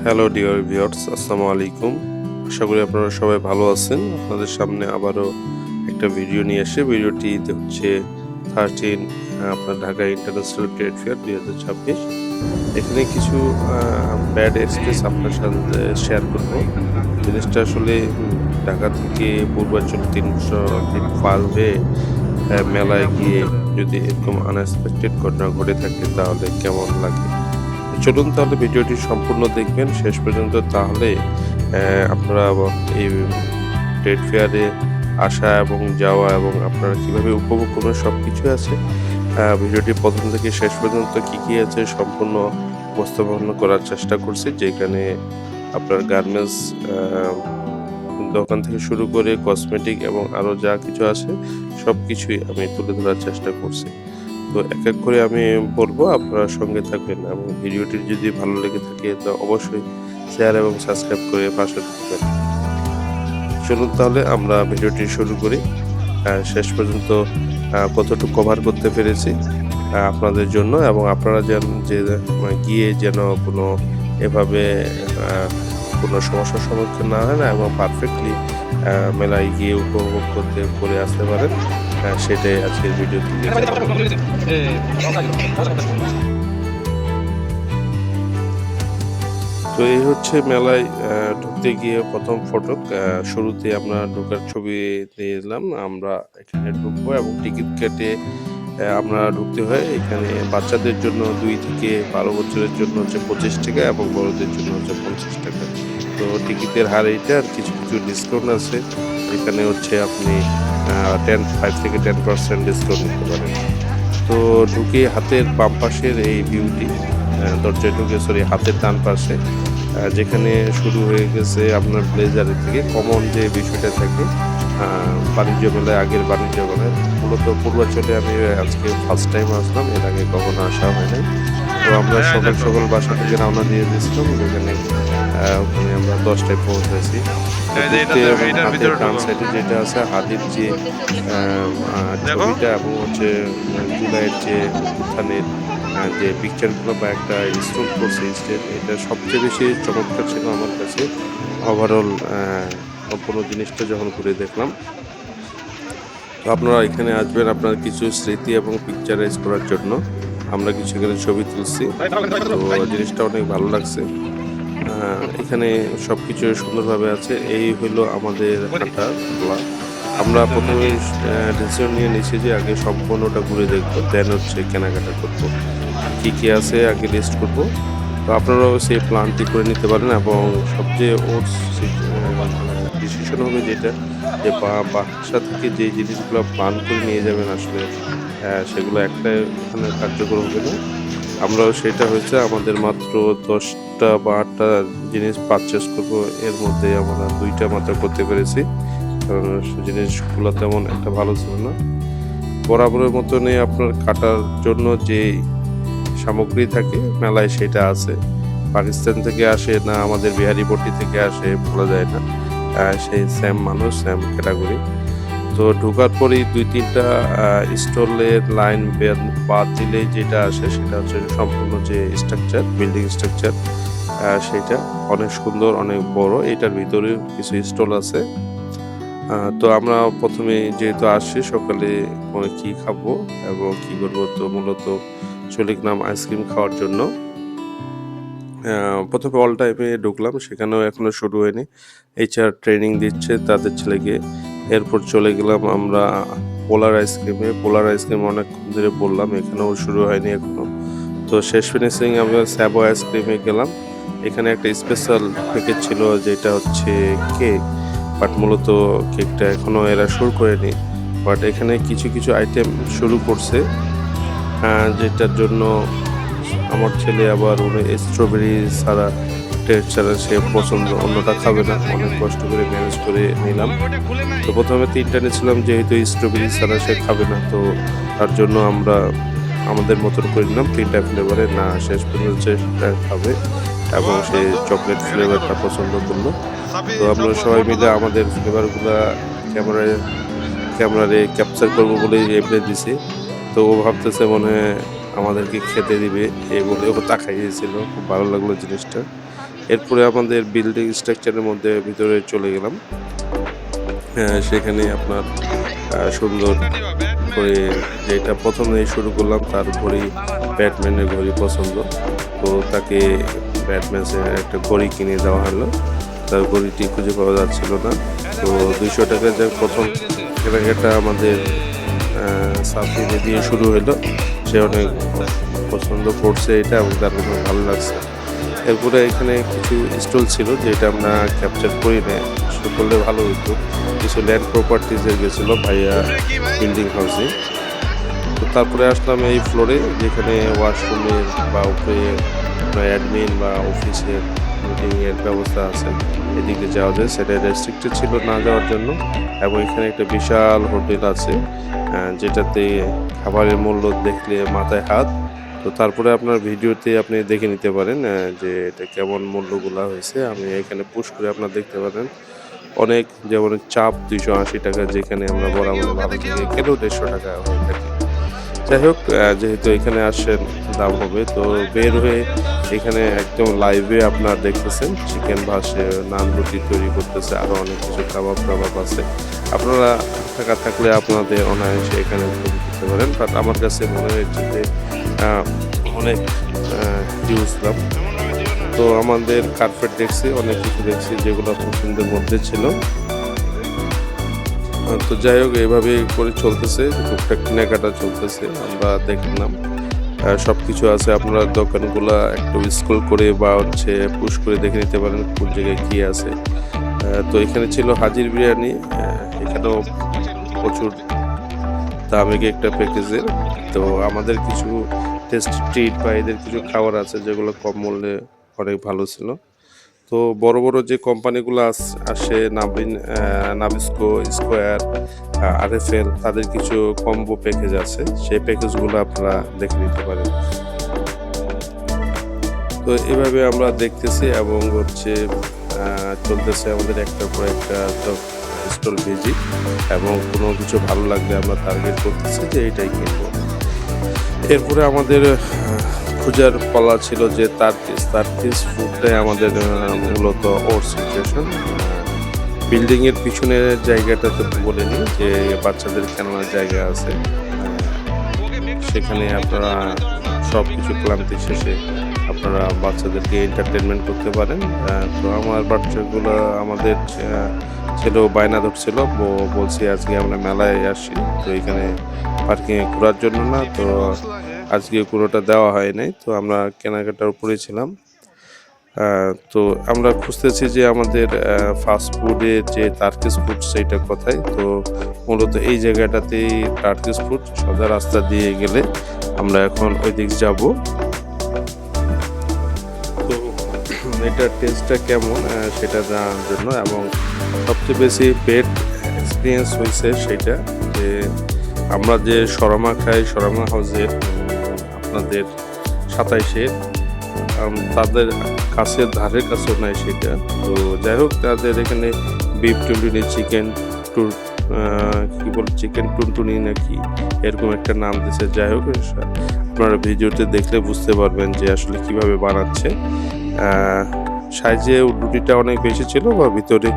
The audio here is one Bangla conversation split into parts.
হ্যালো ডিয়ার ভিউয়ার্স, আসসালামু আলাইকুম। আশা করি আপনারা সবাই ভালো আছেন। আপনাদের সামনে আবারও একটা ভিডিও নিয়ে এসে ভিডিওটিতে হচ্ছে 13 আপনার ঢাকা ইন্টারন্যাশনাল ট্রেড ফেয়ার 2026। এখানে কিছু ব্যাড এক্সপিরিয়েন্স আপনার সাথে শেয়ার করব। জিনিসটা আসলে ঢাকা থেকে পূর্বাঞ্চল 300 দিন পার হয়ে মেলায় গিয়ে যদি এরকম আনএক্সপেক্টেড ঘটনা ঘটে থাকে তাহলে কেমন লাগে। চলুন তাহলে ভিডিওটি সম্পূর্ণ দেখবেন শেষ পর্যন্ত, তাহলে আপনারা এই ট্রেড ফেয়ারে আসা এবং যাওয়া এবং আপনারা কিভাবে উপভোগ করবেন সব কিছু আছে। ভিডিওটি প্রথম থেকে শেষ পর্যন্ত কি কি আছে সম্পূর্ণ উপস্থাপন করার চেষ্টা করছি, যেখানে আপনার গার্মেন্টস দোকান থেকে শুরু করে কসমেটিক এবং আরও যা কিছু আছে সব কিছুই আমি তুলে ধরার চেষ্টা করছি। তো এক এক করে আমি বলবো, আপনারা সঙ্গে থাকবেন এবং ভিডিওটি যদি ভালো লেগে থাকে তো অবশ্যই শেয়ার এবং সাবস্ক্রাইব করে পাশে থাকবেন। চলুন তাহলে আমরা ভিডিওটি শুরু করি। শেষ পর্যন্ত কতটুকু কভার করতে পেরেছি আপনাদের জন্য, এবং আপনারা যেন গিয়ে যেন কোনো এভাবে কোনো সমস্যার সম্মুখীন না হয় না এবং পারফেক্টলি মেলায় গিয়ে উপভোগ করতে করে আসতে পারেন, সেটাই আজকের ভিডিও থেকে। তো এই হচ্ছে মেলায় ঢুকতে গিয়ে প্রথম ফটক। শুরুতে আমরা ঢোকার ছবি নিলাম। আমরা এখানে ঢুকবো এবং টিকিট কেটে আমরা ঢুকতে হয়। এখানে বাচ্চাদের জন্য 2 থেকে 12 বছরের জন্য হচ্ছে 25 টাকা এবং বড়দের জন্য হচ্ছে 50 টাকা। তো টিকিটের হার এইটা, আর কিছু কিছু ডিসকাউন্ট আছে। এখানে হচ্ছে আপনি 5 থেকে 10% ডিসকাউন্ট নিতে পারেন। তো ঢুকে হাতের বাম পাশের এই ভিউটি, দরজায় ঢুকে হাতের ডান পাশে যেখানে শুরু হয়ে গেছে আপনার ব্লেজারের থেকে কমন যে বিষয়টা থাকে বাণিজ্য মেলায়, আগের বাণিজ্য মেলায়। মূলত পূর্বাঞ্চলে আমি আজকে ফার্স্ট টাইম আসলাম, এর আগে কখনো আসা হয় নাই। তো আমরা সকাল সকাল বাসা থেকে রওনা দিয়ে দিয়েছিলাম, ওখানে আমরা 10টায় পৌঁছেছি। হাতের ডান সাইডে যেটা আছে হাতির যে ছবিটা এবং হচ্ছে জুলাইয়ের যে উত্থানের যে পিকচারগুলো বা একটা স্টোর করছে স্টেট, এটা সবচেয়ে বেশি চমৎকার ছিল আমার কাছে। ওভারঅল সম্পূর্ণ জিনিসটা যখন ঘুরে দেখলাম। তো আপনারা এখানে আসবেন আপনার কিছু স্মৃতি এবং পিকচারাইজ করার জন্য। আমরা কিছু এখানে ছবি তুলছি, তো জিনিসটা অনেক ভালো লাগছে। এখানে সব কিছু সুন্দরভাবে আছে। এই হলো আমাদের হাঁটা খোলা। আমরা প্রথমে ডিসিশন নিয়ে নিয়েছি যে আগে সম্পূর্ণটা ঘুরে দেখবো, দেন হচ্ছে কেনাকাটা করবো। কী কী আছে আগে লিস্ট করবো। তো আপনারাও সেই প্ল্যানটি করে নিতে পারেন, এবং সবচেয়ে ডিসিশন হবে যেটা যে বাসা থেকে যে জিনিসগুলো প্ল্যান করে নিয়ে যাবেন আসলে সেগুলো একটা এখানে কার্যকর হবে না। আমরাও সেটা হয়েছে আমাদের মাত্র 10টা বা 8টা জিনিস পারচেস করবো, এর মধ্যে আমরা 2টা মাত্র করতে পেরেছি, কারণ জিনিসগুলো তেমন একটা ভালো ছিল না। বরাবরের মতনই আপনার কাটার জন্য যে সামগ্রী থাকে মেলায় সেটা আছে। পাকিস্তান থেকে আসে না আমাদের বিহারিপট্টি থেকে আসে বলা যায় না, সেই সেম মানুষ, সেম ক্যাটাগরি। তো ঢোকার পরেই 2-3টা স্টলের লাইন বাদ দিলে যেটা আসে সেটা হচ্ছে সম্পূর্ণ যে স্ট্রাকচার, বিল্ডিং স্ট্রাকচার, সেটা অনেক সুন্দর, অনেক বড়। এটার ভিতরে কিছু স্টল আছে। তো আমরা প্রথমে যেহেতু আসছি সকালে কি খাবো এবং কি করবো, তো মূলত চলে গেলাম আইসক্রিম খাওয়ার জন্য। প্রথমে অল টাইমে ঢুকলাম, সেখানেও এখনো শুরু হয়নি। HR ট্রেনিং দিচ্ছে তাদের ছেলেকে। এরপর চলে গেলাম আমরা পোলার আইসক্রিমে। পোলার আইসক্রিম অনেকক্ষণ ধরে বললাম, এখানেও শুরু হয়নি এখনো। তো শেষ ফিনিশিং আমরা স্যাবো আইসক্রিমে গেলাম। এখানে একটা স্পেশাল প্যাকেজ ছিল যেটা হচ্ছে কেক, বাট মূলত কেকটা এখনো এরা শুরু করেনি। বাট এখানে কিছু কিছু আইটেম শুরু করছে, যেটার জন্য আমার ছেলে আবার স্ট্রবেরি ছাড়া, টেস্ট ছাড়া সে পছন্দ, অন্যটা খাবে না। অনেক কষ্ট করে ম্যানেজ করে নিলাম। তো প্রথমে 3টা নিয়েছিলাম, যেহেতু স্ট্রবেরি ছাড়া সে খাবে না, তো তার জন্য আমরা আমাদের মতন করে নিলাম 3টা ফ্লেভারে। না, শেষ পর্যন্ত সেটা খাবে এবং সে চকলেট ফ্লেভারটা পছন্দ করলো। তো আমরা সবাই মিলে আমাদের ফ্লেভারগুলা ক্যামেরারে ক্যাপচার করবো বলে এমনি দিছি। তো ও ভাবতেছে মনে হয় আমাদেরকে খেতে দিবে, এই বলে ও তাকাই দিয়েছিল। খুব ভালো লাগলো জিনিসটা। এরপরে আমাদের বিল্ডিং স্ট্রাকচারের মধ্যে ভিতরে চলে গেলাম। সেখানে আপনার সুন্দর করে যেটা প্রথমে শুরু করলাম, তার ঘড়ি ব্যাটম্যানের ঘড়ি পছন্দ, তো তাকে ব্যাটম্যানের একটা ঘড়ি কিনে দেওয়া হলো। তার ঘড়িটি খুঁজে পাওয়া যাচ্ছিল না, তো 200 টাকা যে প্রথম কেনাকাটা আমাদের সাফিনে দিয়ে শুরু হলো। সে অনেক পছন্দ করছে এটা এবং তার খুব ভালো লাগছে। এরপরে এখানে কিছু স্টল ছিল যেটা আমরা ক্যাপচার করি না, শুরু করলে ভালো হতো। কিছু ল্যান্ড প্রপার্টিজে গেছিলো ভাইয়া বিল্ডিং হাউসে। তো তারপরে আসলাম এই ফ্লোরে, যেখানে ওয়াশরুমের বা উপরে অ্যাডমিন বা অফিসের মিটিংয়ের ব্যবস্থা আছে, এদিকে যাওয়া যায়। সেটা রেস্ট্রিক্টেড ছিল না যাওয়ার জন্য। এবং এখানে একটা বিশাল হোটেল আছে, যেটাতে খাবারের মূল্য দেখলে মাথায় হাত। তো তারপরে আপনার ভিডিওতে আপনি দেখে নিতে পারেন যে এটা কেমন মূল্যগুলা হয়েছে। আমি এখানে পুশ করে আপনার দেখতে পারেন অনেক, যেমন চাপ 280 টাকা, যেখানে আমরা বরাবর ভালো থেকে গেলেও 150 টাকা হয়ে থাকে। যাই হোক, যেহেতু এখানে আসছেন দাম হবে। তো বের হয়ে এখানে একদম লাইভে আপনার দেখতেছেন চিকেন ভাসে, নান রুটি তৈরি করতেছে, আরও অনেক কিছু কাবাব টাবাব আছে। আপনারা টাকা থাকলে আপনাদের অনায়াসে এখানে করতে পারেন, বাট আমার কাছে মনে হয়েছে যে অনেক হিউজ দাম। তো আমাদের কার্পেট দেখছি, অনেক কিছু দেখছি যেগুলো পছন্দের মধ্যে ছিল। তো যাই হোক, এইভাবে করে চলতেছে, টুকটাক কেনাকাটা চলতেছে। আমরা দেখলাম সব কিছু আছে। আপনারা দোকানগুলো একটু স্ক্রল করে বা পুশ করে দেখে নিতে পারেন কোন জায়গায় কী আছে। তো এখানে ছিল হাজির বিরিয়ানি, এখানেও প্রচুর দামের একটা প্যাকেজের। তো আমাদের কিছু টেস্ট ট্রিট বা এদের কিছু খাবার আছে যেগুলো কম মূল্যে অনেক ভালো ছিল। তো বড় বড় যে কোম্পানিগুলো আসে, নাবিস্কো, স্কোয়ার, আরএফএল, তাদের কিছু কম্বো প্যাকেজ আছে, সেই প্যাকেজগুলো আপনারা দেখে নিতে পারেন। তো এভাবে আমরা দেখতেছি এবং চলতেছে আমাদের একটার পর একটা স্টল ভিজিট, এবং কোনো কিছু ভালো লাগলে আমরা টার্গেট করতেছি যে এটাই কিনবো। এরপরে আমাদের খোঁজার পালা ছিল যে তার্কিস ফুডটাই আমাদের মূলত ওর সিচুয়েশন। বিল্ডিংয়ের পিছনের জায়গাটাতে বলে নিই যে বাচ্চাদের খেলনার জায়গা আছে, সেখানে আপনারা সব কিছু ক্লান্তি শেষে আপনারা বাচ্চাদেরকে এন্টারটেনমেন্ট করতে পারেন। তো আমার বাচ্চাগুলো আমাদের ছিল বায়না ধরছিল, বলছি আজকে আমরা মেলায় আসি, তো এখানে পার্কিংয়ে ঘোরার জন্য না। তো আজকে কোনোটা দেওয়া হয় নাই, তো আমরা কেনাকাটার উপরে ছিলাম। তো আমরা খুঁজতেছি যে আমাদের ফাস্ট ফুডের যে টার্কিশ ফুড সেইটা কোথায়। তো মূলত এই জায়গাটাতেই টার্কিশ ফুড, সোজা রাস্তা দিয়ে গেলে আমরা এখন ওই দিক যাব। তো এটার টেস্টটা কেমন সেটা জানার জন্য, এবং সবচেয়ে বেশি বেড এক্সপিরিয়েন্স হয়েছে সেটা যে আমরা যে শর্মা খাই, শর্মা হাউসের আপনাদের 27-এ, তাদের কাছের ধারের কাছেও নাই সেটা। তো যাই হোক, তাদের এখানে বিফ টুনটুনি, চিকেন চিকেন টুনটুনি নাকি এরকম একটা নাম দিয়েছে। যাই হোক, আপনারা ভিডিওতে দেখলে বুঝতে পারবেন যে আসলে কিভাবে বানাচ্ছে। সাইজে রুটিটা অনেক বেশি ছিল বা ভিতরে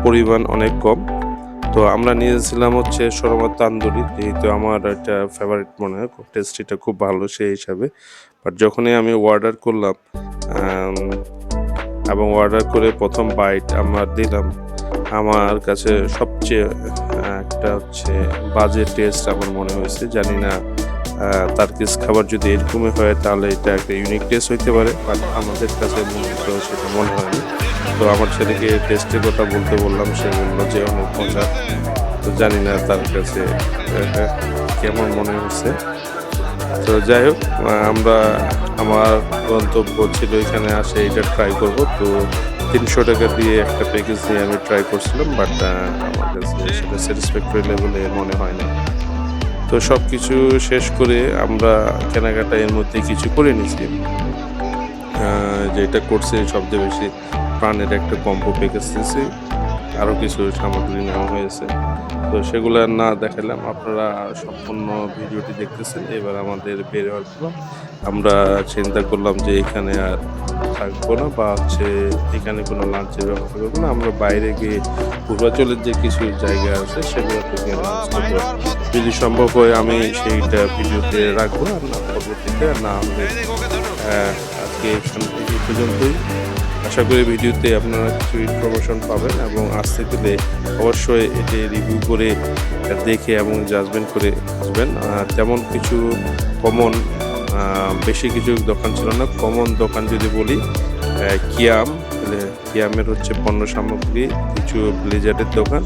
পরিমাণ অনেক কম। তো আমরা নিয়েছিলাম শর্মা তান্দুরি, যেহেতু আমার একটা ফেভারিট মনে হয়, টেস্টিটা খুব ভালো সেই হিসাবে। বাট যখনই আমি অর্ডার করলাম এবং অর্ডার করে প্রথম বাইট আমরা দিলাম, আমার কাছে সবচেয়ে একটা বাজে টেস্ট আমার মনে হয়েছে। জানি না টার্কিশ খাবার যদি এরকমই হয় তাহলে এটা একটা ইউনিক টেস্ট হইতে পারে, বাট আমাদের কাছে মূলত সেটা মনে হয়নি। তো আমার ছেলেকে টেস্টের কথা বললাম, সে বললো যে অনেক মজা। তো জানি না তার কাছে কেমন মনে হচ্ছে। তো যাই হোক, আমার গন্তব্য ছিল এখানে আসে এটা ট্রাই করব। তো 300 টাকা দিয়ে একটা প্যাকেজ নিয়ে আমি ট্রাই করছিলাম, বাট আমার কাছে সেটা স্যাটিসফ্যাক্টরি লেভেলে মনে হয় না। তো সব কিছু শেষ করে আমরা কেনাকাটা এর মধ্যে কিছু করে নিয়েছি। যেটা করছে সবচেয়ে বেশি প্রাণের একটা কম্বো প্যাকেজ নিয়েছি, আরও কিছু সামগ্রী নেওয়া হয়েছে। তো সেগুলো আর না দেখালাম, আপনারা সম্পূর্ণ ভিডিওটি দেখতেছেন। এবার আমাদের বের হওয়ার পর আমরা চিন্তা করলাম যে এখানে আর থাকবো না, বা হচ্ছে এখানে কোনো লাঞ্চের ব্যবস্থা করবো না। আমরা বাইরে গিয়ে পূর্বাঞ্চলের যে কিছু জায়গা আছে সেগুলোতে গিয়ে লাঞ্চ করবো। যদি সম্ভব হয় আমি সেইটা ভিডিওতে রাখবো, আর না পরবর্তীতে, আর না হলে আজকে এখান থেকে এই পর্যন্তই। আশা করি ভিডিওতে আপনারা কিছু ইনফরমেশন পাবেন, এবং আসতে গেলে অবশ্যই এটি রিভিউ করে দেখে এবং জাজমেন্ট করে আসবেন। তেমন কিছু কমন বেশি কিছু দোকান ছিল না। কমন দোকান যদি বলি কিয়াম, কিয়ামের হচ্ছে পণ্য সামগ্রী, কিছু ব্লেজারের দোকান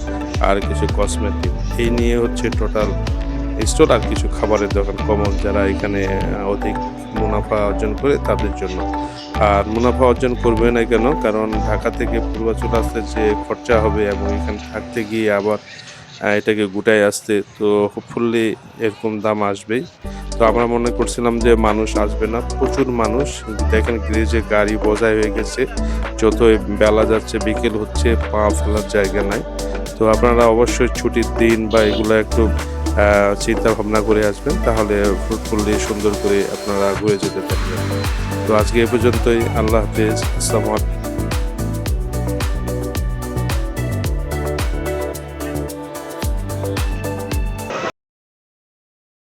আর কিছু কসমেটিক, এই নিয়ে হচ্ছে টোটাল স্টোর, আর কিছু খাবারের দোকান কমন, যারা এখানে অধিক মুনাফা অর্জন করে তাদের জন্য। আর মুনাফা অর্জন করবে না কেন, কারণ ঢাকা থেকে পূর্বাঞ্চল আসতে যে খরচা হবে এবং এখানে থাকতে গিয়ে আবার এটাকে গুটায় আসতে, তো হোপফুলি এরকম দাম আসবেই। তো আমরা মনে করছিলাম যে মানুষ আসবে না, প্রচুর মানুষ। দেখেন গ্রেজে গাড়ি বজায় হয়ে গেছে, যতই বেলা যাচ্ছে বিকেল হচ্ছে, পা ফেলার জায়গা নাই। তো আপনারা অবশ্যই ছুটির দিন বা এগুলো একটু চিন্তা ভাবনা করে আসবেন, তাহলে ফ্রুটফুলি সুন্দর করে আপনারা ঘুরে যেতে পারবেন। তো আজকে এ পর্যন্তই। আল্লাহ হাফেজ, আসসালামু আলাইকুম।